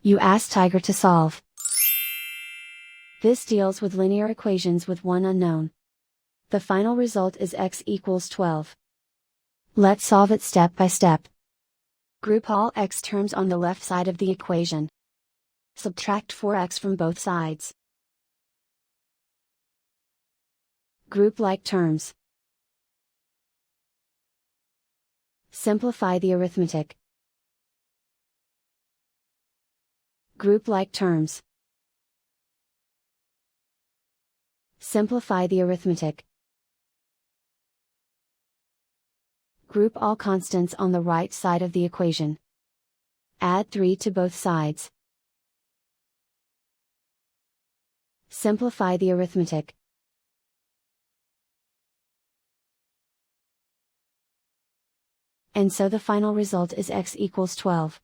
You ask Tiger to solve. This deals with linear equations with one unknown. The final result is x equals 12. Let's solve it step by step. Group all x terms on the left side of the equation. Subtract 4x from both sides. Group like terms. Simplify the arithmetic. Group like terms. Simplify the arithmetic. Group all constants on the right side of the equation. Add 3 to both sides. Simplify the arithmetic. And so the final result is x equals 12.